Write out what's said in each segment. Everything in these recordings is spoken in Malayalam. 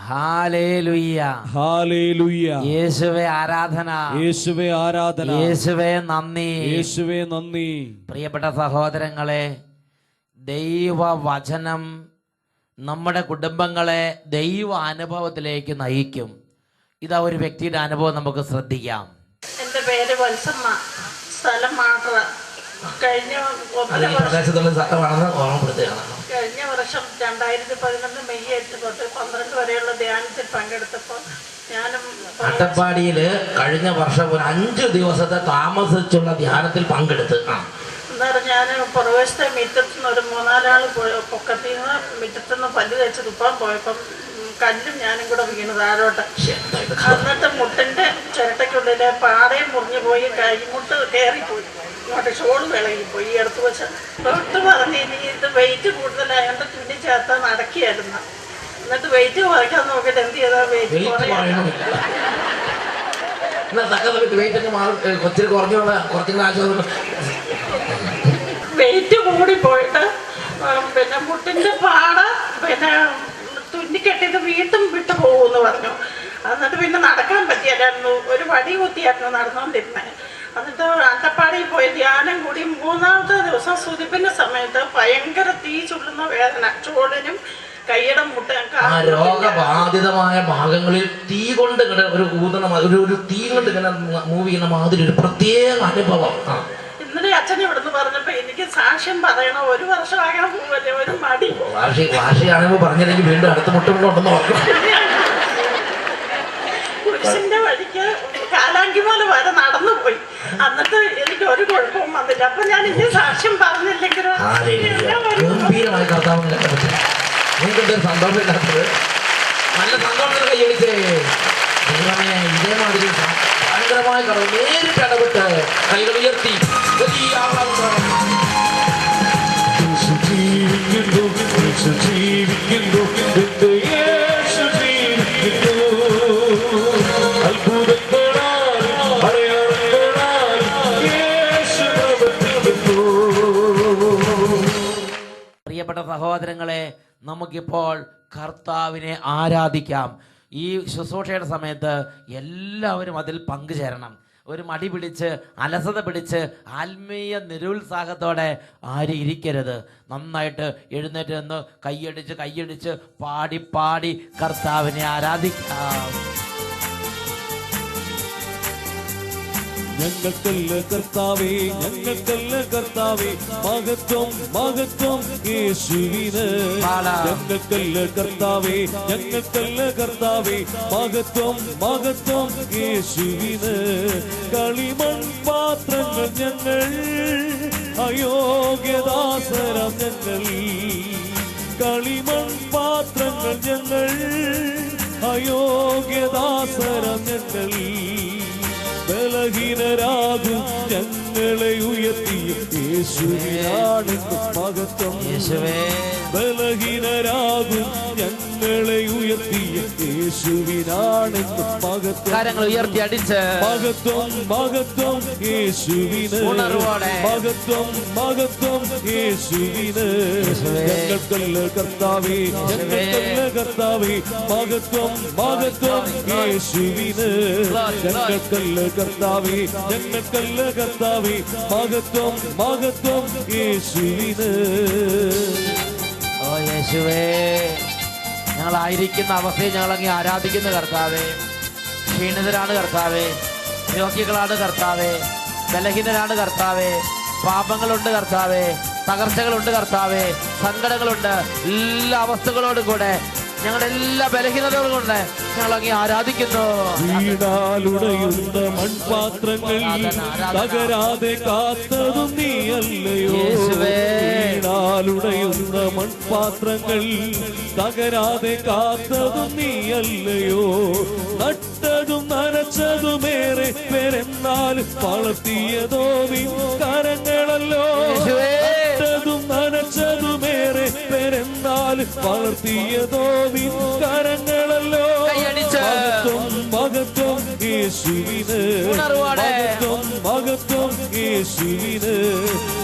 ഹല്ലേലൂയ, ഹല്ലേലൂയ. യേശുവേ ആരാധന, യേശുവേ ആരാധന, യേശുവേ നന്ദി, യേശുവേ നന്ദി. പ്രിയപ്പെട്ട സഹോദരങ്ങളെ, ദൈവവചനം നമ്മുടെ കുടുംബങ്ങളെ ദൈവ അനുഭവത്തിലേക്ക് നയിക്കും. ഇതാ ഒരു വ്യക്തിയുടെ അനുഭവം നമുക്ക് ശ്രദ്ധിക്കാം. എൻ്റെ പേര് വത്സമ്മ, സ്ഥലം മാട്ര. കഴിഞ്ഞ വർഷം 2011 മെയ് 8 തൊട്ട് 12 വരെയുള്ള ധ്യാനത്തിൽ പങ്കെടുത്തപ്പോൾ ഞാനും അട്ടപ്പാടിയില് കഴിഞ്ഞ വർഷം ഒരു 5 ദിവസത്തെ താമസിച്ചുള്ള ധ്യാനത്തിൽ പങ്കെടുത്ത് അന്നേരം ഞാൻ പുറവശത്തെ മുറ്റത്തുനിന്ന് ഒരു 3-4 ആൾ പൊക്കത്തിൽ നിന്ന് മുറ്റത്തുനിന്ന് പല്ല് തേച്ച് തുപ്പാൻ പോയപ്പം കല്ലും ഞാനും കൂടെ വീണ് താഴോട്ട്. എന്നിട്ട് മുട്ടിൻ്റെ ചിരട്ടയ്ക്കുള്ളിലെ പാടയും മുറിഞ്ഞു പോയി, കൈമുട്ട് കയറിപ്പോയി, ഇങ്ങോട്ട് ഷോൾ വിളയിൽ പോയി. എടുത്തു വെച്ച് ഡോക്ടർ പറഞ്ഞ് ഇനി ഇത് വെയിറ്റ് കൂടുതലായതുകൊണ്ട് തുന്നി ചേർത്ത് നടക്കിയായിരുന്നു. എന്നിട്ട് വെയിറ്റ് കുറയ്ക്കാൻ നോക്കിയിട്ട് എന്ത് ചെയ്താൽ വെയിറ്റ് വെയിറ്റ് കൂടി പോയിട്ട് പിന്നെ മുട്ടിൻ്റെ പാട പിന്നെ തുന്നിക്കെട്ടിയത് വീണ്ടും വിട്ടു പോകുമെന്ന് പറഞ്ഞു. എന്നിട്ട് പിന്നെ നടക്കാൻ പറ്റിയല്ലായിരുന്നു, ഒരു വടി കുത്തിയായിരുന്നു നടന്നുകൊണ്ടിരുന്നത്. എന്നിട്ട് അട്ടപ്പാടിയിൽ പോയി ധ്യാനം കൂടി 3-ാമത്തെ ദിവസം സുതിപ്പിന്റെ സമയത്ത് ഭയങ്കര തീ ചുള്ളുന്ന വേദന, ചോളിനും കൈയുടെ മുട്ട. രോഗബാധിതമായ ഭാഗങ്ങളിൽ തീ കൊണ്ട് ഒരു ഒരു തീ കൊണ്ട് ഇങ്ങനെ മൂവ് ചെയ്യുന്ന മാതിരി ഒരു പ്രത്യേക അനുഭവം. ഇന്നലെ അച്ഛൻ ഇവിടുന്ന് പറഞ്ഞപ്പോ എനിക്ക് സാക്ഷ്യം പറയണം, 1 വർഷമാകാൻ പോവല്ലേ, ഒരു മടി. വാശിയാണെങ്കിൽ പറഞ്ഞില്ലെങ്കിൽ വീണ്ടും അടുത്ത മുട്ടുകൊണ്ടെന്ന് പറഞ്ഞു. കുരിശിന്റെ വഴിക്ക് കാലാങ്കിമല വരെ നടന്നു പോയി. എന്നിട്ട് എനിക്ക് ഒരു കുഴപ്പവും വന്നില്ല. അപ്പൊ ഞാൻ ഇനി സാക്ഷ്യം പറഞ്ഞില്ലെങ്കിലും സന്തോഷമില്ലാത്തത് നല്ല സന്തോഷം കൈയടിച്ചേ. ഇതേമാതിരി ഭയങ്കരമായ കടവ് നേരിട്ട് ഇടപെട്ട് കൈകൾ ഉയർത്തി വലിയ പ്രിയപ്പെട്ട സഹോദരങ്ങളെ, നമുക്കിപ്പോൾ കർത്താവിനെ ആരാധിക്കാം. ഈ ശുശ്രൂഷയുടെ സമയത്ത് എല്ലാവരും അതിൽ പങ്കുചേരണം. ഒരു മടി പിടിച്ച് അലസത പിടിച്ച് ആത്മീയ നിരുത്സാഹത്തോടെ ആരും ഇരിക്കരുത്. നന്നായിട്ട് എഴുന്നേറ്റ് നിന്ന് കൈയടിച്ച് പാടി പാടി കർത്താവിനെ ആരാധിക്കാം. ഞങ്ങൾക്കല്ല കർത്താവേ, ഞങ്ങൾക്കല്ല കർത്താവേ, മഹത്വം മഹത്വം യേശുവിന്. ഞങ്ങൾക്കല്ല കർത്താവേ, ഞങ്ങൾക്കല്ല കർത്താവേ, മഹത്വം മഹത്വം യേശുവിന്. കളിമൺ പാത്രങ്ങൾ ഞങ്ങൾ, അയോഗ്യദാസരം ഞങ്ങൾ. കളിമൺ പാത്രങ്ങൾ ഞങ്ങൾ, അയോഗ്യദാസരം ഞങ്ങൾ. ബലഹീനരാകും ഞങ്ങളെ ഉയർത്തിയ യേശുവിനാണെന്ന് മഹത്വം. ബലഹീനരാകും ഞങ്ങളെ ഉയർത്തിയ യേശുവിനാണെന്ന് മഹത്വം. കാര്യങ്ങൾ ഉയർത്തി അടിച്ച് മഹത്വം മഹത്വം യേശുവിന്. മഹത്വം മഹത്വം യേശുവിന്. ഞങ്ങൾക്കല്ല കർത്താവേ, ഞങ്ങൾക്കല്ല കർത്താവേ, മഹത്വം മഹത്വം യേശുവിന്. ഞങ്ങൾക്കല്ല കർത്താവേ, ഞങ്ങൾക്കല്ല കർത്താവേ, മഹത്വം മഹത്വം യേശുവിന്. ഓ യേശുവേ, ഞങ്ങളായിരിക്കുന്ന അവസ്ഥയിൽ ഞങ്ങളങ്ങ് ആരാധിക്കുന്ന കർത്താവേ. ക്ഷീണിതരാണ് കർത്താവേ, രോഗികളാണ് കർത്താവേ, ബലഹീനരാണ് കർത്താവേ, പാപങ്ങളുണ്ട് കർത്താവേ, തകർച്ചകളുണ്ട് കർത്താവേ, സങ്കടങ്ങളുണ്ട്. എല്ലാ അവസ്ഥകളോടും കൂടെ ഞങ്ങളുടെ എല്ലാ ബലഹീനതകളും കൊണ്ട് ഞങ്ങളങ്ങ് ആരാധിക്കുന്നു. വീണാലുടയുന്ന മൺപാത്രങ്ങൾ തകരാതെ കാത്തതും നീയല്ലയോ. വീണാലുടയുന്ന മൺപാത്രങ്ങൾ തകരാതെ കാത്തതും നീയല്ലയോ. നട്ടതും നനച്ചതുമേറെ പേരെന്നാലും വളർത്തിയതോ നിൻ കരങ്ങളല്ലോ. നട്ടതും നനച്ചതുമേറെ പേരെന്നാലും വളർത്തിയതോ നിൻ കരങ്ങളല്ലോ. മഹത്വം മഹത്വം യേശുവിന് ഉണർവോടെ മഹത്വം മഹത്വം യേശുവിന്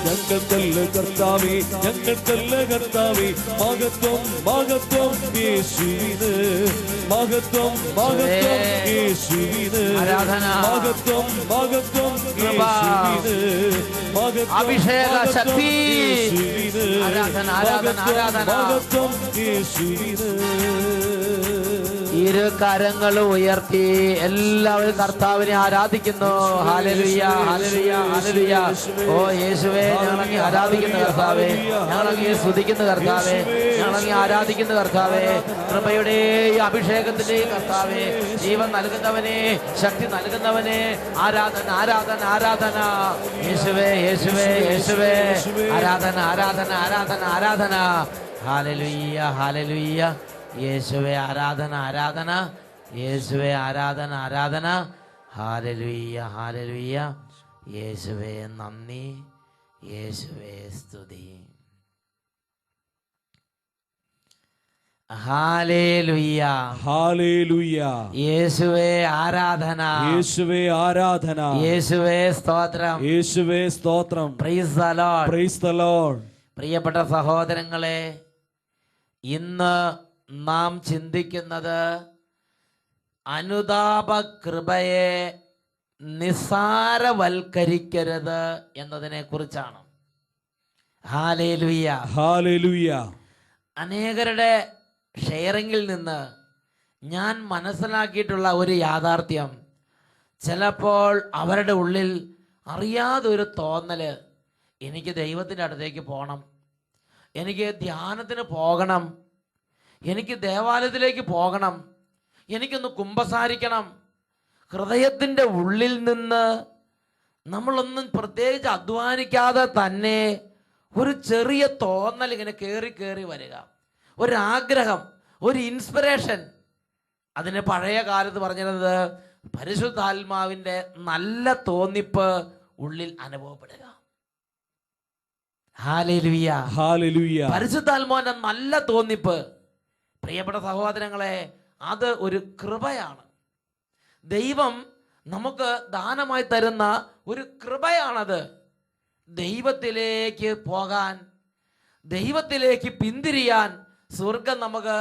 ഞങ്ങൾക്കല്ല കർത്താവേ ഞങ്ങൾക്കല്ല കർത്താവേ മഹത്വം മഹത്വം യേശുവിന് മഹത്വം മഹത്വം യേശുവിന് മഹത്വം മഹത്വം യേശുവിന് മഹത്വം അഭിഷേക ശക്തി യേശുവിന് ആരാധന ആരാധന ആരാധന മഹത്വം യേശുവിന് ഇരു കരങ്ങളും ഉയർത്തി എല്ലാവരും കർത്താവിനെ ആരാധിക്കുന്നു. Hallelujah hallelujah hallelujah. ഓ യേശുവേ, ഞങ്ങളങ്ങേ ആരാധിക്കുന്ന കർത്താവേ, ഞങ്ങളങ്ങേ സ്തുതിക്കുന്ന കർത്താവേ, ഞങ്ങളങ്ങേ ആരാധിക്കുന്ന കർത്താവേ, കൃപയുടെയും അഭിഷേകത്തിന്റെയും കർത്താവേ, ജീവൻ നൽകുന്നവനെ, ശക്തി നൽകുന്നവനെ, ആരാധന ആരാധന ആരാധന. യേശുവേ യേശുവേ യേശുവേ, ആരാധന ആരാധന ആരാധന ആരാധന. ഹല്ലേലൂയ ഹല്ലേലൂയ. യേശുവേ ആരാധന ആരാധന. യേശുവേ ആരാധന ആരാധന. ഹല്ലേലൂയ ഹല്ലേലൂയ. യേശുവേ നന്ദി, യേശുവേ സ്തുതി. ഹല്ലേലൂയ ഹല്ലേലൂയ. യേശുവേ ആരാധന, യേശുവേ ആരാധന, യേശുവേ സ്തോത്രം, യേശുവേ സ്തോത്രം. Price the lord. Praise the Lord. പ്രിയപ്പെട്ട സഹോദരങ്ങളെ, ഇന്ന് നാം ചിന്തിക്കുന്നത് അനുതാപ കൃപയെ നിസ്സാരവൽക്കരിക്കരുത് എന്നതിനെ കുറിച്ചാണ്. Hallelujah hallelujah. അനേകരുടെ ഷെയറിങ്ങിൽ നിന്ന് ഞാൻ മനസ്സിലാക്കിയിട്ടുള്ള ഒരു യാഥാർത്ഥ്യം, ചിലപ്പോൾ അവരുടെ ഉള്ളിൽ അറിയാതൊരു തോന്നല്, എനിക്ക് ദൈവത്തിൻ്റെ അടുത്തേക്ക് പോകണം, എനിക്ക് ധ്യാനത്തിന് പോകണം, എനിക്ക് ദേവാലയത്തിലേക്ക് പോകണം, എനിക്കൊന്ന് കുമ്പസാരിക്കണം. ഹൃദയത്തിൻ്റെ ഉള്ളിൽ നിന്ന് നമ്മളൊന്നും പ്രത്യേകിച്ച് അധ്വാനിക്കാതെ തന്നെ ഒരു ചെറിയ തോന്നൽ ഇങ്ങനെ കയറി കയറി വരിക, ഒരാഗ്രഹം, ഒരു ഇൻസ്പിറേഷൻ. അതിന് പഴയ കാലത്ത് പറഞ്ഞിരുന്നത് പരിശുദ്ധാത്മാവിൻ്റെ നല്ല തോന്നിപ്പ് ഉള്ളിൽ അനുഭവപ്പെടുക. Hallelujah hallelujah. പരിശുദ്ധാത്മാവിന്റെ നല്ല തോന്നിപ്പ്, പ്രിയപ്പെട്ട സഹോദരങ്ങളെ, അത് ഒരു കൃപയാണ്. ദൈവം നമുക്ക് ദാനമായി തരുന്ന ഒരു കൃപയാണത്. ദൈവത്തിലേക്ക് പോകാൻ, ദൈവത്തിലേക്ക് പിന്തിരിയാൻ സ്വർഗം നമുക്ക്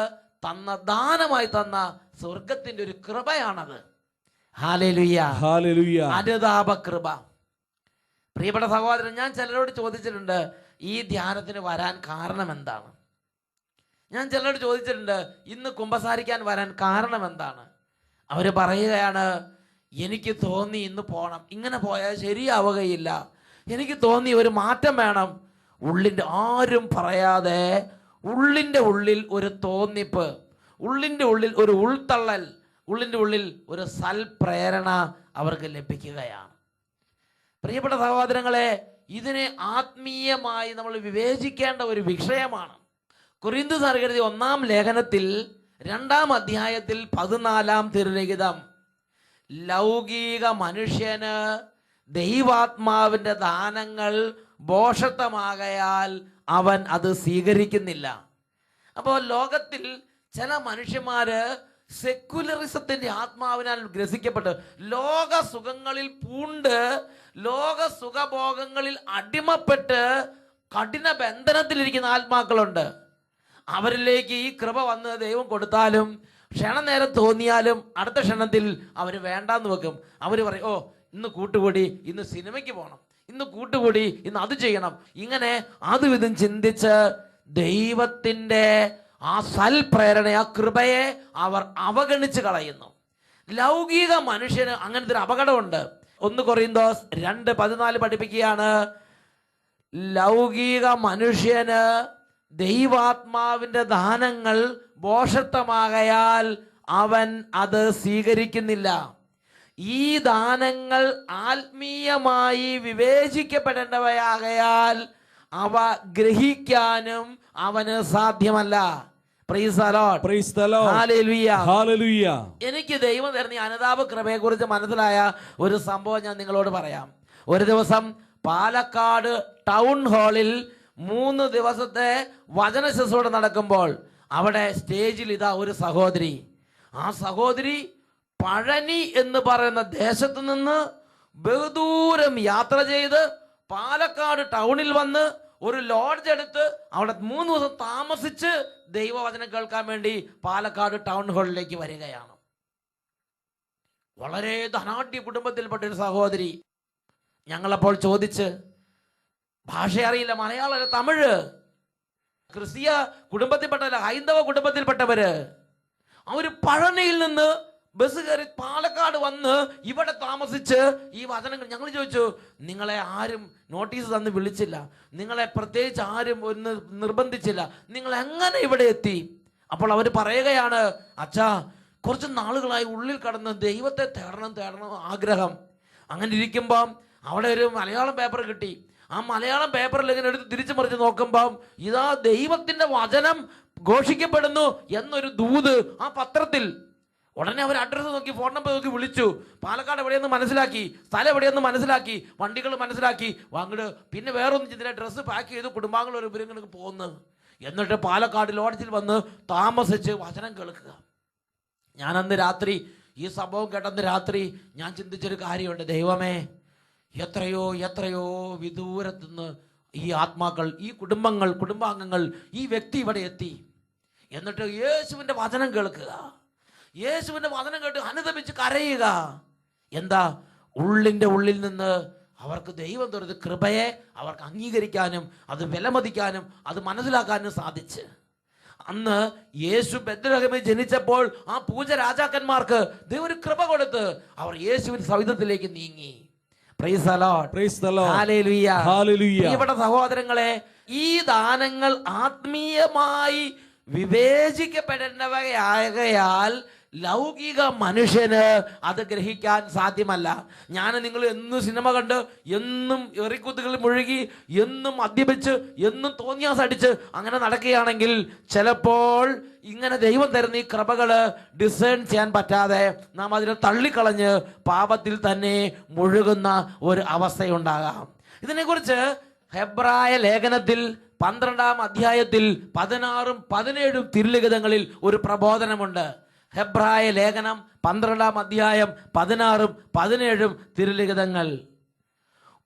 തന്ന, ദാനമായി തന്ന സ്വർഗത്തിന്റെ ഒരു കൃപയാണത്. Hallelujah hallelujah. അനുതാപ കൃപ. പ്രിയപ്പെട്ട സഹോദരൻ, ഞാൻ ചിലരോട് ചോദിച്ചിട്ടുണ്ട്, ഈ ധ്യാനത്തിന് വരാൻ കാരണം എന്താണ്? ഞാൻ ചിലരോട് ചോദിച്ചിട്ടുണ്ട്, ഇന്ന് കുമ്പസാരിക്കാൻ വരാൻ കാരണം എന്താണ്? അവർ പറയുകയാണ്, എനിക്ക് തോന്നി ഇന്ന് പോകണം, ഇങ്ങനെ പോയാൽ ശരിയാവുകയില്ല, എനിക്ക് തോന്നി ഒരു മാറ്റം വേണം. ഉള്ളിൻ്റെ, ആരും പറയാതെ ഉള്ളിൻ്റെ ഉള്ളിൽ ഒരു തോന്നിപ്പ്, ഉള്ളിൻ്റെ ഉള്ളിൽ ഒരു ഉൾത്തള്ളൽ, ഉള്ളിൻ്റെ ഉള്ളിൽ ഒരു സൽപ്രേരണ അവർക്ക് ലഭിക്കുകയാണ്. പ്രിയപ്പെട്ട സഹോദരങ്ങളെ, ഇതിനെ ആത്മീയമായി നമ്മൾ വിവേചിക്കേണ്ട ഒരു വിഷയമാണ്. കൊരിന്ത്യർ എഴുതിയ 1-ാം ലേഖനത്തിൽ 2-ാം അധ്യായത്തിൽ 14-ാം തിരുലിഖിതം, ലൗകിക മനുഷ്യന് ദൈവാത്മാവിൻ്റെ ദാനങ്ങൾ ഭോഷത്വമാകയാൽ അവൻ അത് സ്വീകരിക്കുന്നില്ല. അപ്പോൾ ലോകത്തിൽ ചില മനുഷ്യന്മാര് സെക്യുലറിസത്തിന്റെ ആത്മാവിനാൽ ഗ്രസിക്കപ്പെട്ട് ലോക സുഖങ്ങളിൽ പൂണ്ട്, ലോക സുഖഭോഗങ്ങളിൽ അടിമപ്പെട്ട് കഠിന ബന്ധനത്തിലിരിക്കുന്ന ആത്മാക്കളുണ്ട്. അവരിലേക്ക് ഈ കൃപ വന്ന് ദൈവം കൊടുത്താലും ക്ഷണനേരം തോന്നിയാലും അടുത്ത ക്ഷണത്തിൽ അവർ വേണ്ടാന്ന് വെക്കും. അവർ പറയും, ഓ ഇന്ന് കൂട്ടുകൂടി, ഇന്ന് സിനിമയ്ക്ക് പോകണം, ഇന്ന് കൂട്ടുകൂടി, ഇന്ന് അത് ചെയ്യണം. ഇങ്ങനെ അതും ഇതും ചിന്തിച്ച് ദൈവത്തിൻ്റെ ആ സൽപ്രേരണ, ആ കൃപയെ അവർ അവഗണിച്ച് കളയുന്നു. ലൗകിക മനുഷ്യന് അങ്ങനത്തെ ഒരു അപകടമുണ്ട്. 1 കൊറിന്തോസ് 2:14 പഠിപ്പിക്കുകയാണ്, ലൗകിക മനുഷ്യന് ദൈവാത്മാവിൻ്റെ ദാനങ്ങൾ ഭോഷത്വമാകയാൽ അവൻ അത് സ്വീകരിക്കുന്നില്ല. ഈ ദാനങ്ങൾ ആത്മീയമായി വിവേചിക്കപ്പെടേണ്ടവയാകയാൽ അവ ഗ്രഹിക്കാനും അവന് സാധ്യമല്ല. Price the lord. Praise the Lord. Hallelujah. Hallelujah. എനിക്ക് ദൈവം തരുന്ന അനുതാപ കൃപയെ കുറിച്ച് മനസ്സിലായ ഒരു സംഭവം ഞാൻ നിങ്ങളോട് പറയാം. ഒരു ദിവസം പാലക്കാട് ടൗൺ ഹാളിൽ 3 ദിവസത്തെ വചന ശുശ്രൂഷ നടക്കുമ്പോൾ അവിടെ സ്റ്റേജിൽ ഇതാ ഒരു സഹോദരി. ആ സഹോദരി പഴനി എന്ന് പറയുന്ന ദേശത്ത് നിന്ന് ബഹുദൂരം യാത്ര ചെയ്ത് പാലക്കാട് ടൗണിൽ വന്ന് ഒരു ലോഡ്ജ് എടുത്ത് അവിടെ 3 ദിവസം താമസിച്ച് ദൈവവചനം കേൾക്കാൻ വേണ്ടി പാലക്കാട് ടൗൺ ഹാളിലേക്ക് വരികയാണ്. വളരെ ധനാഢ്യ കുടുംബത്തിൽപ്പെട്ട ഒരു സഹോദരി. ഞങ്ങളപ്പോൾ ചോദിച്ച്, ഭാഷ അറിയില്ല, മലയാളം, തമിഴ്, ക്രിസ്തീയ കുടുംബത്തിൽപ്പെട്ടവര്, ഹൈന്ദവ കുടുംബത്തിൽപ്പെട്ടവര്, അവര് പഴനിയിൽ നിന്ന് ബസ് കയറി പാലക്കാട് വന്ന് ഇവിടെ താമസിച്ച് ഈ വചനങ്ങൾ. ഞങ്ങൾ ചോദിച്ചു, നിങ്ങളെ ആരും നോട്ടീസ് തന്ന് വിളിച്ചില്ല, നിങ്ങളെ പ്രത്യേകിച്ച് ആരും ഒന്ന് നിർബന്ധിച്ചില്ല, നിങ്ങൾ എങ്ങനെ ഇവിടെ എത്തി? അപ്പോൾ അവർ പറയുകയാണ്, അച്ഛാ, കുറച്ച് നാളുകളായി ഉള്ളിൽ കടന്ന് ദൈവത്തെ തേടണം ആഗ്രഹം. അങ്ങനെ ഇരിക്കുമ്പം അവിടെ ഒരു മലയാളം പേപ്പർ കിട്ടി. ആ മലയാളം പേപ്പറിൽ ഇങ്ങനെ എടുത്ത് തിരിച്ചു മറിച്ച് നോക്കുമ്പം ഇതാ ദൈവത്തിന്റെ വചനം ഘോഷിക്കപ്പെടുന്നു എന്നൊരു ദൂത് ആ പത്രത്തിൽ. ഉടനെ അവർ അഡ്രസ്സ് നോക്കി, ഫോൺ നമ്പർ നോക്കി വിളിച്ചു. പാലക്കാട് എവിടെയെന്ന് മനസ്സിലാക്കി, സ്ഥലം എവിടെയെന്ന് മനസ്സിലാക്കി, വണ്ടികൾ മനസ്സിലാക്കി, വാങ്ങിട്ട് പിന്നെ വേറൊന്നും ചെയ്തില്ല, ഡ്രസ്സ് പാക്ക് ചെയ്ത് കുടുംബാംഗങ്ങൾ ഒരു ഇവരിങ്ങനെ പോകുന്നു. എന്നിട്ട് പാലക്കാട് ലോഡ്ജിൽ വന്ന് താമസിച്ച് വചനം കേൾക്കുക. ഞാൻ അന്ന് രാത്രി ഈ സംഭവം കേട്ടന്ന് രാത്രി ഞാൻ ചിന്തിച്ചൊരു കാര്യമുണ്ട്. ദൈവമേ, എത്രയോ വിദൂരത്തുനിന്ന് ഈ ആത്മാക്കൾ, ഈ കുടുംബാംഗങ്ങൾ, ഈ വ്യക്തി ഇവിടെ എത്തി. എന്നിട്ട് യേശുവിൻ്റെ വചനം കേൾക്കുക, യേശുവിൻ്റെ വചനം കേട്ട് അനുദപിച്ച് കരയുക. എന്താ? ഉള്ളിൻ്റെ ഉള്ളിൽ നിന്ന് അവർക്ക് ദൈവം തരുന്ന കൃപയെ അവർക്ക് അംഗീകരിക്കാനും അത് വിലമതിക്കാനും അത് മനസ്സിലാക്കാനും സാധിച്ച്. അന്ന് യേശു ബെത്ലഹേമിൽ ജനിച്ചപ്പോൾ ആ പൂജ രാജാക്കന്മാർക്ക് ദൈവം ഒരു കൃപ കൊടുത്ത് അവർ യേശുവിന്റെ സവിധത്തിലേക്ക് നീങ്ങി. Price the lord, praise the Lord, hallelujah, hallelujah. പ്രിയപ്പെട്ട സഹോദരങ്ങളെ, ഈ ദാനങ്ങൾ ആത്മീയമായി വിവേചിക്കപ്പെടേണ്ടവയാകയാൽ ലൗകിക മനുഷ്യന് അത് ഗ്രഹിക്കാൻ സാധ്യമല്ല. ഞാൻ നിങ്ങൾ എന്നും സിനിമ കണ്ട്, എന്നും എറിക്കുത്തുകളിൽ മുഴുകി, എന്നും മദ്യപിച്ച്, എന്നും തോന്നിയാസടിച്ച് അങ്ങനെ നടക്കുകയാണെങ്കിൽ ചിലപ്പോൾ ഇങ്ങനെ ദൈവം തരുന്ന ഈ കൃപകള് ഡിസേൺ ചെയ്യാൻ പറ്റാതെ നാം അതിനെ തള്ളിക്കളഞ്ഞ് പാപത്തിൽ തന്നെ മുഴുകുന്ന ഒരു അവസ്ഥയുണ്ടാകാം. ഇതിനെക്കുറിച്ച് ഹെബ്രായ ലേഖനത്തിൽ 12-ാം അധ്യായത്തിൽ 16-ഉം 17-ഉം തിരുലിഖിതങ്ങളിൽ ഒരു പ്രബോധനമുണ്ട്. ഹെബ്രായ ലേഖനം 12-ാം അധ്യായം 16-ഉം 17-ഉം തിരുലിഖിതങ്ങൾ.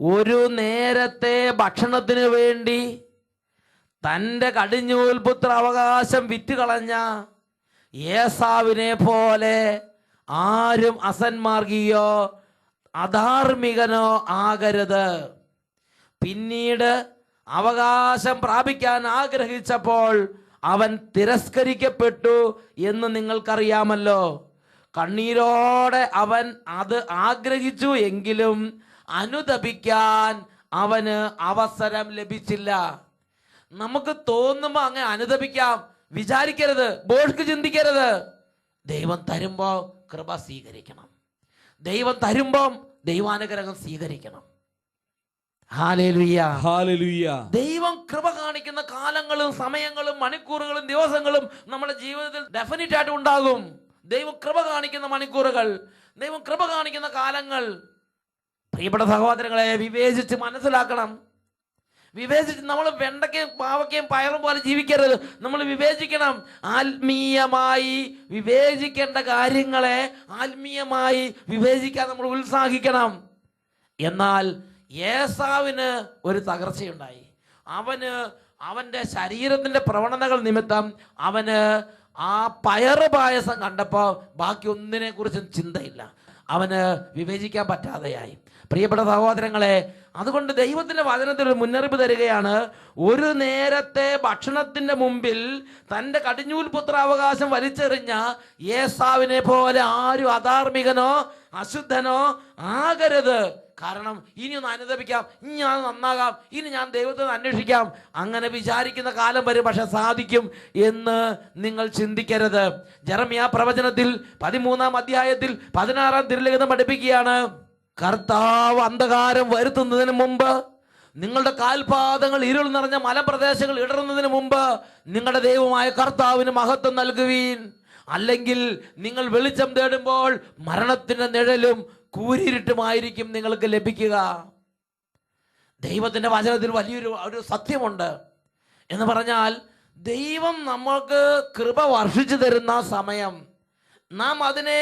ഒരു നേരത്തെ ഭക്ഷണത്തിന് വേണ്ടി തൻ്റെ കടിഞ്ഞൂൽപുത്ര അവകാശം വിറ്റുകളഞ്ഞ ഏസാവിനെ പോലെ ആരും അസന്മാർഗിയോ അധാർമികനോ ആകരുത്. പിന്നീട് അവകാശം പ്രാപിക്കാൻ ആഗ്രഹിച്ചപ്പോൾ അവൻ തിരസ്കരിക്കപ്പെട്ടു എന്ന് നിങ്ങൾക്കറിയാമല്ലോ. കണ്ണീരോടെ അവൻ അത് ആഗ്രഹിച്ചു, എങ്കിലും അനുതപിക്കാൻ അവന് അവസരം ലഭിച്ചില്ല. നമുക്ക് തോന്നുമ്പോൾ അങ്ങനെ അനുതപിക്കാം വിചാരിക്കരുത്, ബോഷ്ക്ക് ചിന്തിക്കരുത്. ദൈവം തരുമ്പോൾ കൃപ സ്വീകരിക്കണം, ദൈവം തരുമ്പം ദൈവാനുഗ്രഹം സ്വീകരിക്കണം. Hallelujah, hallelujah. ദൈവം കൃപ കാണിക്കുന്ന കാലങ്ങളും സമയങ്ങളും മണിക്കൂറുകളും ദിവസങ്ങളും നമ്മുടെ ജീവിതത്തിൽ ഡെഫിനറ്റ് ആയിട്ട് ഉണ്ടാകും. ദൈവം കൃപ കാണിക്കുന്ന മണിക്കൂറുകൾ, ദൈവം കൃപ കാണിക്കുന്ന കാലങ്ങൾ. പ്രിയപ്പെട്ട സഹോദരങ്ങളെ, വിവേചിച്ച് മനസ്സിലാക്കണം. വിവേചിച്ച് നമ്മൾ വെണ്ടയ്ക്കയും പാവയ്ക്കയും പയറും പോലെ ജീവിക്കരുത്. നമ്മൾ വിവേചിക്കണം. ആത്മീയമായി വിവേചിക്കേണ്ട കാര്യങ്ങളെ ആത്മീയമായി വിവേചിക്കാൻ നമ്മൾ ഉത്സാഹിക്കണം. എന്നാൽ ഏസാവിന് ഒരു തകർച്ചയുണ്ടായി. അവന്റെ ശരീരത്തിന്റെ പ്രവണതകൾ നിമിത്തം അവന് ആ പയറ് പായസം കണ്ടപ്പോൾ ബാക്കി ഒന്നിനെ കുറിച്ചും ചിന്തയില്ല. അവന് വിവേചിക്കാൻ പറ്റാതെയായി. പ്രിയപ്പെട്ട സഹോദരങ്ങളെ, അതുകൊണ്ട് ദൈവത്തിന്റെ വചനത്തിൽ ഒരു മുന്നറിയിപ്പ് തരികയാണ്. ഒരു നേരത്തെ ഭക്ഷണത്തിന്റെ മുമ്പിൽ തന്റെ കടിഞ്ഞൂൽപുത്രാവകാശം വലിച്ചെറിഞ്ഞ ഏസാവിനെ പോലെ ആരും അധാർമികനോ അശുദ്ധനോ ആകരുത്. കാരണം ഇനി ഒന്ന് അനുദപിക്കാം, ഇനി ഞാൻ നന്നാകാം, ഇനി ഞാൻ ദൈവത്തെ അന്വേഷിക്കാം, അങ്ങനെ വിചാരിക്കുന്ന കാലം വരും. പക്ഷെ സാധിക്കും എന്ന് നിങ്ങൾ ചിന്തിക്കരുത്. ജെറമ്യാ പ്രവചനത്തിൽ 13-ാം അധ്യായത്തിൽ 16-ാം തിരുലിഖിതം പഠിപ്പിക്കുകയാണ്, കർത്താവ് അന്ധകാരം വരുത്തുന്നതിന് മുമ്പ്, നിങ്ങളുടെ കാൽപാദങ്ങൾ ഇരുൾ നിറഞ്ഞ മലപ്രദേശങ്ങൾ ഇടറുന്നതിന് മുമ്പ് നിങ്ങളുടെ ദൈവമായ കർത്താവിന് മഹത്വം നൽകുവീൻ. അല്ലെങ്കിൽ നിങ്ങൾ വെളിച്ചം തേടുമ്പോൾ മരണത്തിന്റെ നിഴലും കൂരിരുട്ടുമായിരിക്കും നിങ്ങൾക്ക് ലഭിക്കുക. ദൈവത്തിന്റെ വചനത്തിൽ വലിയൊരു സത്യമുണ്ട്. എന്ന് പറഞ്ഞാൽ ദൈവം നമ്മൾക്ക് കൃപ വർഷിച്ചു തരുന്ന സമയം നാം അതിനെ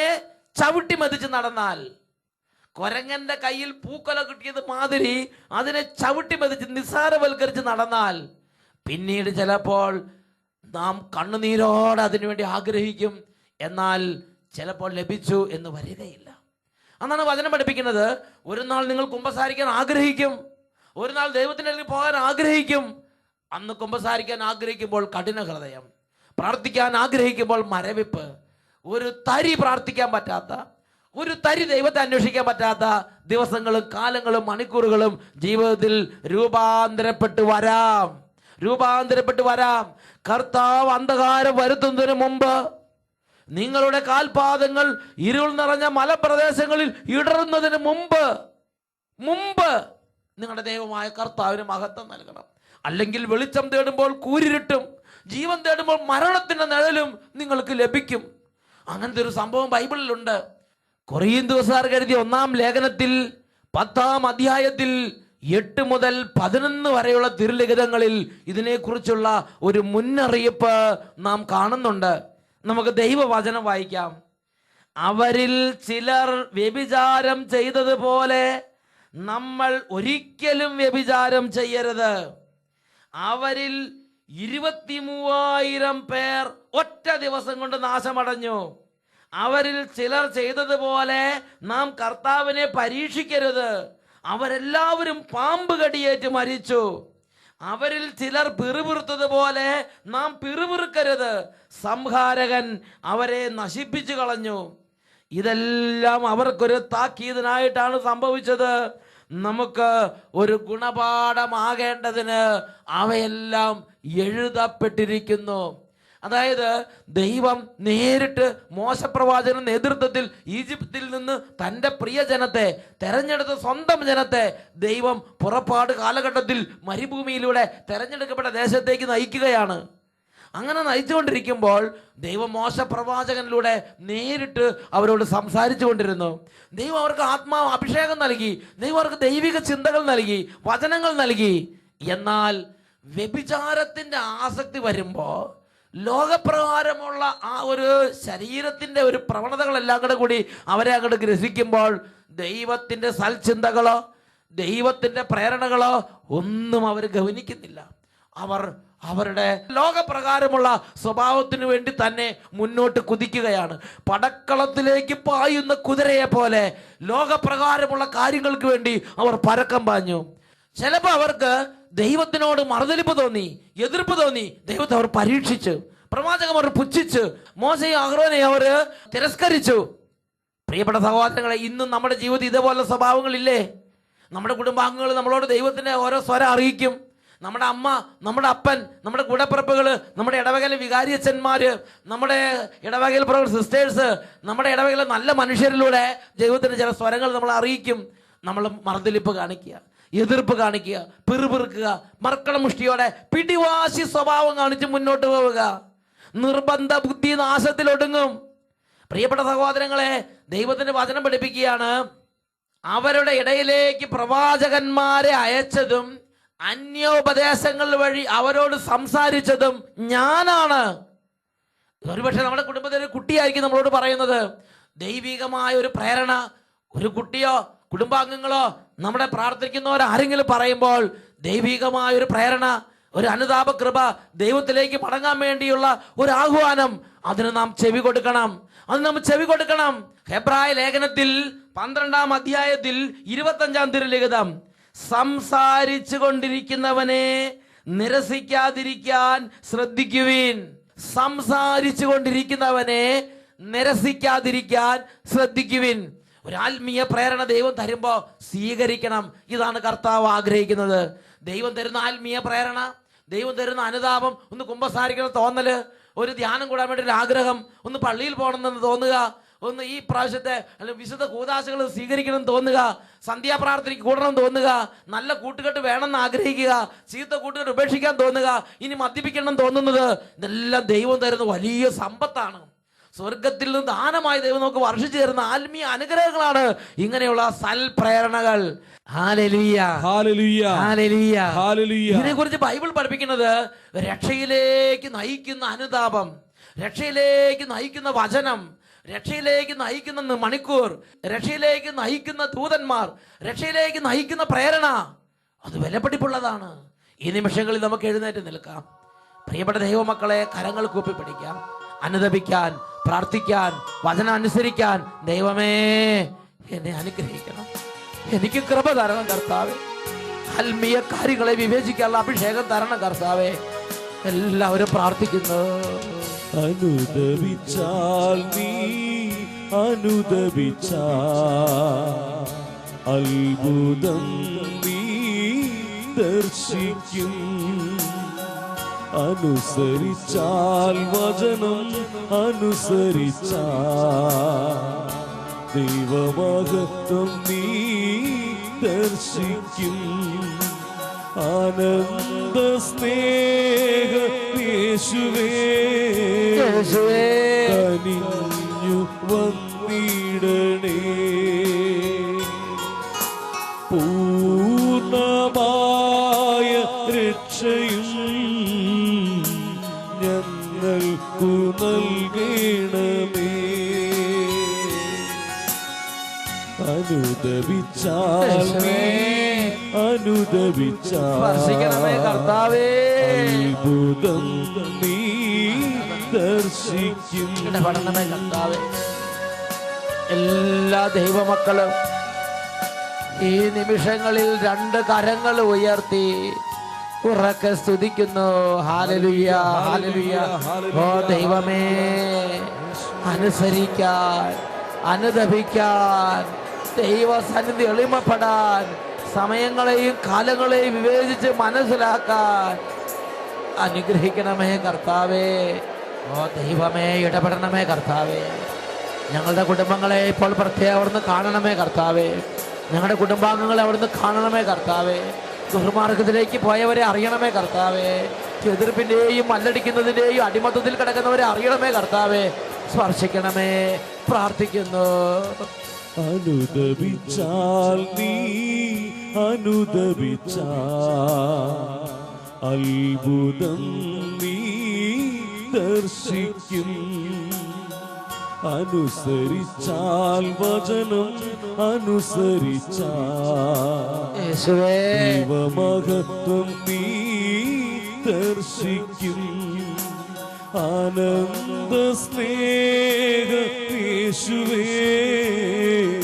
ചവിട്ടി മതിച്ച് നടന്നാൽ, കൊരങ്ങന്റെ കയ്യിൽ പൂക്കൊല കിട്ടിയത് മാതിരി അതിനെ ചവിട്ടി മതിച്ച് നിസ്സാരവൽക്കരിച്ച് നടന്നാൽ, പിന്നീട് ചിലപ്പോൾ നാം കണ്ണുനീരോടെ അതിനുവേണ്ടി ആഗ്രഹിക്കും, എന്നാൽ ചിലപ്പോൾ ലഭിച്ചു എന്ന് വരികയില്ല. അന്നാണ് വചനം പഠിപ്പിക്കുന്നത്, ഒരു നാൾ നിങ്ങൾ കുമ്പസാരിക്കാൻ ആഗ്രഹിക്കും, ഒരു നാൾ ദൈവത്തിൻ്റെ അടുക്കൽ പോകാൻ ആഗ്രഹിക്കും. അന്ന് കുമ്പസാരിക്കാൻ ആഗ്രഹിക്കുമ്പോൾ കഠിന ഹൃദയം, പ്രാർത്ഥിക്കാൻ ആഗ്രഹിക്കുമ്പോൾ മരവിപ്പ്, ഒരു തരി പ്രാർത്ഥിക്കാൻ പറ്റാത്ത, ഒരു തരി ദൈവത്തെ അന്വേഷിക്കാൻ പറ്റാത്ത ദിവസങ്ങളും കാലങ്ങളും മണിക്കൂറുകളും ജീവിതത്തിൽ രൂപാന്തരപ്പെട്ട് വരാം. കർത്താവ് അന്ധകാരം വരുത്തുന്നതിന് മുമ്പ്, നിങ്ങളുടെ കാൽപാദങ്ങൾ ഇരുൾ നിറഞ്ഞ മലപ്രദേശങ്ങളിൽ ഇടറുന്നതിന് മുമ്പ് നിങ്ങളുടെ ദൈവമായ കർത്താവിന് മഹത്വം നൽകണം. അല്ലെങ്കിൽ വെളിച്ചം തേടുമ്പോൾ കൂരിരുട്ടും, ജീവൻ തേടുമ്പോൾ മരണത്തിന്റെ നിഴലും നിങ്ങൾക്ക് ലഭിക്കും. അങ്ങനത്തെ ഒരു സംഭവം ബൈബിളിലുണ്ട്. കൊറിന്തോസുകാർ എഴുതിയ 1-ാം ലേഖനത്തിൽ 10-ാം അധ്യായത്തിൽ 8 മുതൽ 11 വരെയുള്ള തിരുലിഖിതങ്ങളിൽ ഇതിനെക്കുറിച്ചുള്ള ഒരു മുന്നറിയിപ്പ് നാം കാണുന്നുണ്ട്. നമുക്ക് ദൈവവചനം വായിക്കാം. അവരിൽ ചിലർ വ്യഭിചാരം ചെയ്തതുപോലെ നമ്മൾ ഒരിക്കലും വ്യഭിചാരം ചെയ്യരുത്. അവരിൽ 23,000 പേർ ഒറ്റ ദിവസം കൊണ്ട് നാശമടഞ്ഞു. അവരിൽ ചിലർ ചെയ്തതുപോലെ നാം കർത്താവിനെ പരീക്ഷിക്കരുത്. അവരെല്ലാവരും പാമ്പ് കടിയേറ്റ് മരിച്ചു. അവരിൽ ചിലർ പിറുപിറുത്തതുപോലെ നാം പിറുപിറുക്കരുത്. സംഹാരകൻ അവരെ നശിപ്പിച്ചു കളഞ്ഞു. ഇതെല്ലാം അവർക്കൊരു താക്കീതിനായിട്ടാണ് സംഭവിച്ചത്. നമുക്ക് ഒരു ഗുണപാഠമാകേണ്ടതിന് അവയെല്ലാം എഴുതപ്പെട്ടിരിക്കുന്നു. അതായത് ദൈവം നേരിട്ട് മോശപ്രവാചകന്റെ നേതൃത്വത്തിൽ ഈജിപ്തിൽ നിന്ന് തൻ്റെ പ്രിയജനത്തെ, തെരഞ്ഞെടുത്ത സ്വന്തം ജനത്തെ ദൈവം പുറപ്പാട് കാലഘട്ടത്തിൽ മരുഭൂമിയിലൂടെ തെരഞ്ഞെടുക്കപ്പെട്ട ദേശത്തേക്ക് നയിക്കുകയാണ്. അങ്ങനെ നയിച്ചുകൊണ്ടിരിക്കുമ്പോൾ ദൈവം മോശപ്രവാചകനിലൂടെ നേരിട്ട് അവരോട് സംസാരിച്ചു കൊണ്ടിരുന്നു. ദൈവം അവർക്ക് ആത്മാവ് അഭിഷേകം നൽകി, ദൈവം അവർക്ക് ദൈവിക ചിന്തകൾ നൽകി, വചനങ്ങൾ നൽകി. എന്നാൽ വ്യഭിചാരത്തിന്റെ ആസക്തി വരുമ്പോൾ, ലോകപ്രകാരമുള്ള ആ ഒരു ശരീരത്തിന്റെ ഒരു പ്രവണതകളെല്ലാം കൂടി അവരെ അങ്ങോട്ട് ഗ്രസിക്കുമ്പോൾ, ദൈവത്തിന്റെ സൽചിന്തകളോ ദൈവത്തിന്റെ പ്രേരണകളോ ഒന്നും അവർ ഗവനിക്കുന്നില്ല. അവർ അവരുടെ ലോകപ്രകാരമുള്ള സ്വഭാവത്തിന് വേണ്ടി തന്നെ മുന്നോട്ട് കുതിക്കുകയാണ്. പടക്കളത്തിലേക്ക് പായുന്ന കുതിരയെ പോലെ ലോകപ്രകാരമുള്ള കാര്യങ്ങൾക്ക് വേണ്ടി അവർ പരക്കം പാഞ്ഞു. ചിലപ്പോൾ അവർക്ക് ദൈവത്തിനോട് മറുതലിപ്പ് തോന്നി, എതിർപ്പ് തോന്നി. ദൈവത്തെ അവർ പരീക്ഷിച്ചു, പ്രവാചകൻ അവർ പുച്ഛിച്ചു, മോശയും അഹ്റോനെയും അവർ തിരസ്കരിച്ചു. പ്രിയപ്പെട്ട സഹോദരങ്ങളെ, ഇന്നും നമ്മുടെ ജീവിതത്തിൽ ഇതേപോലെ സ്വഭാവങ്ങളില്ലേ? നമ്മുടെ കുടുംബാംഗങ്ങൾ നമ്മളോട് ദൈവത്തിന്റെ ഓരോ സ്വരം അറിയിക്കും. നമ്മുടെ അമ്മ, നമ്മുടെ അപ്പൻ, നമ്മുടെ കൂടപ്പിറപ്പുകൾ, നമ്മുടെ ഇടവകയിലെ വികാരിയച്ഛന്മാര്, നമ്മുടെ ഇടവകയിൽ സിസ്റ്റേഴ്സ്, നമ്മുടെ ഇടവകയിലെ നല്ല മനുഷ്യരിലൂടെ ദൈവത്തിന്റെ ചില സ്വരങ്ങൾ നമ്മൾ അറിയിക്കും. നമ്മൾ മറുതലിപ്പ് കാണിക്കുക, എതിർപ്പ് കാണിക്കുക, പിറുപിറുക്കുക, മർക്കളമുഷ്ടിയോടെ പിടിവാശി സ്വഭാവം കാണിച്ച് മുന്നോട്ട് പോവുക. നിർബന്ധ ബുദ്ധി നാശത്തിൽ ഒടുങ്ങും. പ്രിയപ്പെട്ട സഹോദരങ്ങളെ, ദൈവത്തിന്റെ വചനം പഠിപ്പിക്കുകയാണ്, അവരുടെ ഇടയിലേക്ക് പ്രവാചകന്മാരെ അയച്ചതും അന്യോപദേശങ്ങൾ വഴി അവരോട് സംസാരിച്ചതും ഞാനാണ്. ഒരുപക്ഷെ നമ്മുടെ കുടുംബത്തിൽ ഒരു കുട്ടിയായിരിക്കും നമ്മളോട് പറയുന്നത്. ദൈവികമായ ഒരു പ്രേരണ ഒരു കുട്ടിയോ കുടുംബാംഗങ്ങളോ നമ്മുടെ പ്രാർത്ഥിക്കുന്നവരാരെങ്കിലും പറയുമ്പോൾ, ദൈവികമായ ഒരു പ്രേരണ, ഒരു അനുതാപ കൃപ, ദൈവത്തിലേക്ക് മടങ്ങാൻ വേണ്ടിയുള്ള ഒരു ആഹ്വാനം, അതിന് നാം ചെവി കൊടുക്കണം. ഹെബ്രായ ലേഖനത്തിൽ 12-ാം അധ്യായത്തിൽ 25-ാം തിരുലിഖിതം, സംസാരിച്ചു കൊണ്ടിരിക്കുന്നവനെ നിരസിക്കാതിരിക്കാൻ ശ്രദ്ധിക്കുവിൻ. സംസാരിച്ചു കൊണ്ടിരിക്കുന്നവനെ നിരസിക്കാതിരിക്കാൻ ശ്രദ്ധിക്കുവിൻ. ഒരു ആത്മീയ പ്രേരണ ദൈവം തരുമ്പോൾ സ്വീകരിക്കണം. ഇതാണ് കർത്താവ് ആഗ്രഹിക്കുന്നത്. ദൈവം തരുന്ന ആത്മീയ പ്രേരണ, ദൈവം തരുന്ന അനുതാപം, ഒന്ന് കുമ്പസാരിക്കണം തോന്നല്, ഒരു ധ്യാനം കൂടാൻ വേണ്ടി ഒരു ആഗ്രഹം, ഒന്ന് പള്ളിയിൽ പോകണമെന്ന് തോന്നുക, ഒന്ന് ഈ പ്രാവശ്യത്തെ അല്ലെങ്കിൽ വിശുദ്ധ കൂദാശകൾ സ്വീകരിക്കണം തോന്നുക, സന്ധ്യാപ്രാർത്ഥനയ്ക്ക് കൂടണം തോന്നുക, നല്ല കൂട്ടുകെട്ട് വേണമെന്ന് ആഗ്രഹിക്കുക, ചീത്ത കൂട്ടുകെട്ട് ഉപേക്ഷിക്കാൻ തോന്നുക, ഇനി മദ്യപിക്കണം തോന്നുന്നത്, ഇതെല്ലാം ദൈവം തരുന്ന വലിയ സമ്പത്താണ്. സ്വർഗത്തിൽ നിന്ന് ദാനമായി ദൈവം നമുക്ക് വർഷിച്ചു തരുന്ന ആത്മീയ അനുഗ്രഹങ്ങളാണ് ഇങ്ങനെയുള്ള സൽപ്രേരണകൾ. ഇതിനെക്കുറിച്ച് ബൈബിൾ പഠിപ്പിക്കുന്നത് രക്ഷയിലേക്ക് നയിക്കുന്ന അനുതാപം, രക്ഷയിലേക്ക് നയിക്കുന്ന വചനം, രക്ഷയിലേക്ക് നയിക്കുന്ന മണിക്കൂർ, രക്ഷയിലേക്ക് നയിക്കുന്ന ദൂതന്മാർ, രക്ഷയിലേക്ക് നയിക്കുന്ന പ്രേരണ, അത് വിലപിടിപ്പുള്ളതാണ്. ഈ നിമിഷങ്ങളിൽ നമുക്ക് എഴുന്നേറ്റ് നിൽക്കാം. പ്രിയപ്പെട്ട ദൈവമക്കളെ, കരങ്ങൾ കൂപ്പി പിടിക്കാം, അനുദപിക്കാൻ, പ്രാർത്ഥിക്കാൻ, വചനം അനുസരിക്കാൻ. ദൈവമേ, എന്നെ അനുഗ്രഹിക്കണം, എനിക്ക് കൃപ തരണം കർത്താവേ, ആത്മീയ കാര്യങ്ങളെ വിവേചിക്കാനുള്ള അഭിഷേകം തരണം കർത്താവേ. എല്ലാവരും പ്രാർത്ഥിക്കുന്നു. അനുദപിച്ചാൽ നീ അനുദപിച്ചാൽ അത്ഭുതം നീ ദർശിക്കും. അനുസരിച്ചാൽ വചനം അനുസരിച്ചാൽ ദൈവമഹത്വം നീ ദർശിക്കും. ആനന്ദ സ്നേഹ യേശുവേ കനിഞ്ഞു വന്നിടണേ. പൂർണ്ണമായ രക്ഷയും ഞങ്ങൾക്കു നൽകണമേ. അനുദപിച്ചാൽ നീ അനുദപിച്ചാൽ കർത്താവേ, അത്ഭുതം നീ ദർശിക്കും. കർത്താവേ, എല്ലാ ദൈവമക്കളും ഈ നിമിഷങ്ങളിൽ 2 കരങ്ങൾ ഉയർത്തി ഉറക്കെ സ്തുതിക്കുന്നു. Hallelujah, hallelujah. ഓ ദൈവമേ, അനുസരിക്കാൻ, അനുദപിക്കാൻ, ദൈവസന്നിധി എളിമപ്പെടാൻ, സമയങ്ങളെയും കാലങ്ങളെയും വിവേചിച്ച് മനസ്സിലാക്കാൻ അനുഗ്രഹിക്കണമേ കർത്താവേ. ഓ ദൈവമേ, ഇടപെടണമേ കർത്താവേ. ഞങ്ങളുടെ കുടുംബങ്ങളെ ഇപ്പോൾ പ്രത്യേകം അവിടുന്ന് കാണണമേ കർത്താവേ. ഞങ്ങളുടെ കുടുംബാംഗങ്ങളെ അവിടുന്ന് കാണണമേ കർത്താവേ. ദുർമാർഗത്തിലേക്ക് പോയവരെ അറിയണമേ കർത്താവേ. എതിർപ്പിന്റെയും മല്ലടിക്കുന്നതിന്റെയും അടിമത്തത്തിൽ കിടക്കുന്നവരെ അറിയണമേ കർത്താവേ. സ്പർശിക്കണമേ, പ്രാർത്ഥിക്കുന്നു. അനുദപിച്ചാൽ നീ അനുദപിച്ചാൽ അത്ഭുതം നീ ദർശിക്കും. അനുസരിച്ചാൽ വചനം അനുസരിച്ചാൽ ദൈവമഹത്വം നീ ദർശിക്കും. ആനന്ദ സ്നേഹ യേശുവേ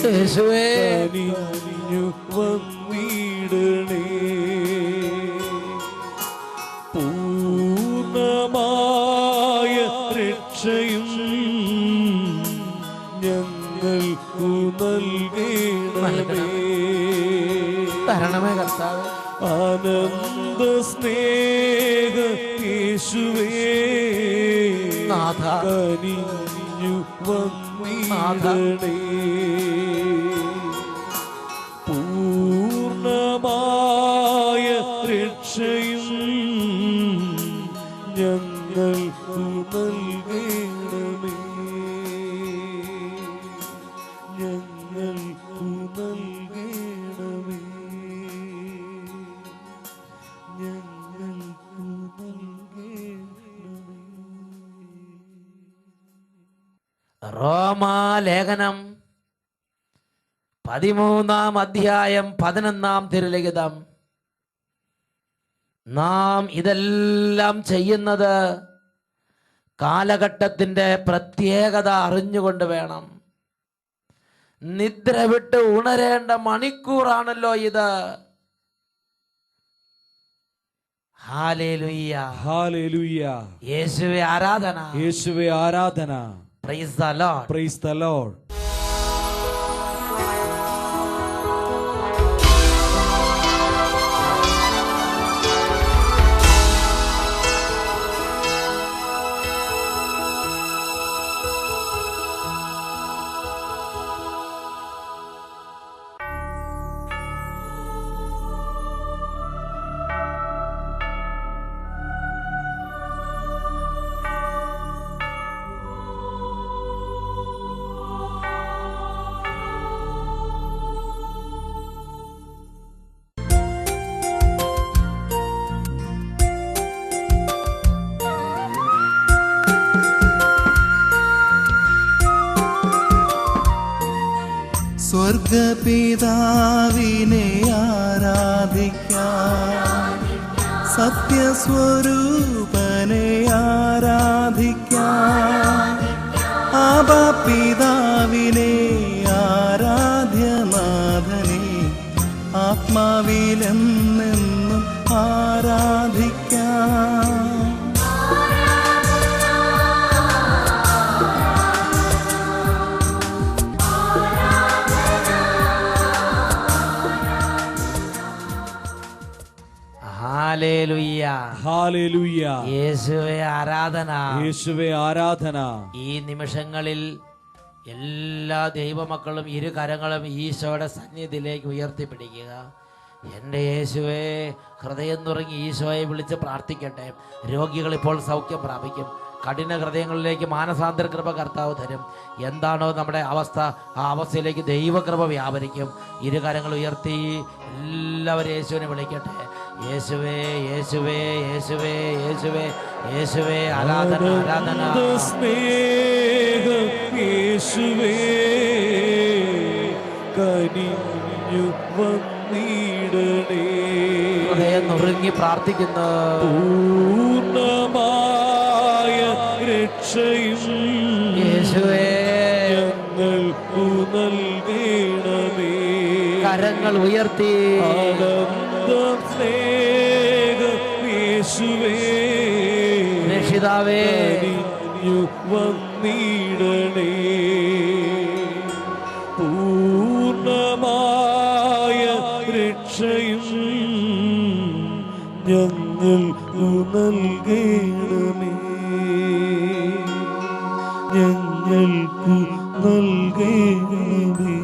കനിഞ്ഞു വന്നിടണേ. പൂർണ്ണമായ രക്ഷയും ഞങ്ങൾക്കു നൽകണമേ. തരണമേ കർത്താവേ. ആനന്ദ സ്നേഹ യേശുവേ കനിഞ്ഞു വന്നിടണേ. പൂർണ്ണമായ രക്ഷയും ഞങ്ങൾക്കു നൽകണമേ. ഞങ്ങൾക്കു നൽകണമേ. ഞങ്ങൾക്കു നൽകണമേ. റോമാലേഖനം 13-ാം അധ്യായം 11-ാം തിരുലിഖിതം. നാം ഇതെല്ലാം ചെയ്യുന്നത് കാലഘട്ടത്തിന്റെ പ്രത്യേകത അറിഞ്ഞുകൊണ്ട് വേണം. നിദ്ര വിട്ട് ഉണരേണ്ട മണിക്കൂറാണല്ലോ ഇത്. ഹല്ലേലൂയ, ഹല്ലേലൂയ. യേശുവേ ആരാധന, യേശുവേ ആരാധന. Praise the lord, praise the lord. സ്വർഗപിതാവിനെ ആരാധിക്കാം, സത്യസ്വരൂപനെ ആരാധിക്കാം, ആബാ പിതാവിനെ ആരാധ്യനാഥനെ ആത്മാവിലെന്നെന്നും ആരാധിക്കാം. ഹല്ലേലൂയ. ഹല്ലേലൂയ. യേശുവേ ആരാധന. യേശുവേ ആരാധന. ഈ നിമിഷങ്ങളിൽ എല്ലാ ദൈവമക്കളും ഇരു കരങ്ങളും ഈശോയുടെ സന്നിധിയിലേക്ക് ഉയർത്തിപ്പിടിക്കുക. എൻ്റെ യേശുവേ, ഹൃദയം നുറങ്ങി ഈശോയെ വിളിച്ച് പ്രാർത്ഥിക്കട്ടെ. രോഗികൾ ഇപ്പോൾ സൗഖ്യം പ്രാപിക്കും. കഠിന ഹൃദയങ്ങളിലേക്ക് മാനസാന്തര കൃപ കർത്താവ് തരും. എന്താണോ നമ്മുടെ അവസ്ഥ, ആ അവസ്ഥയിലേക്ക് ദൈവകൃപ വ്യാപരിക്കും. ഇരുകരങ്ങൾ ഉയർത്തി എല്ലാവരും യേശുവിനെ വിളിക്കട്ടെ. യേശുവേ, യേശുവേ, യേശുവേ, യേശുവേ, യേശുവേ, ആരാധന, ആരാധന. സ്നേഹം യേശുവേ, കനിഞ്ഞു വന്നിടണേ. ഹൃദയം നുറുങ്ങി പ്രാർത്ഥിക്കുന്നു. പൂർണ്ണമായ രക്ഷയും യേശുവേ ഞങ്ങൾക്കു നൽകണമേ. കരങ്ങൾ ഉയർത്തി. ആനന്ദം സ്നേഹം യേശുവേ, രക്ഷിതാവേ കനിഞ്ഞു വന്നിടണേ. പൂർണ്ണമായ രക്ഷയും ഞങ്ങൾക്കു നൽകണമേ, ഞങ്ങൾക്കു നൽകണമേ.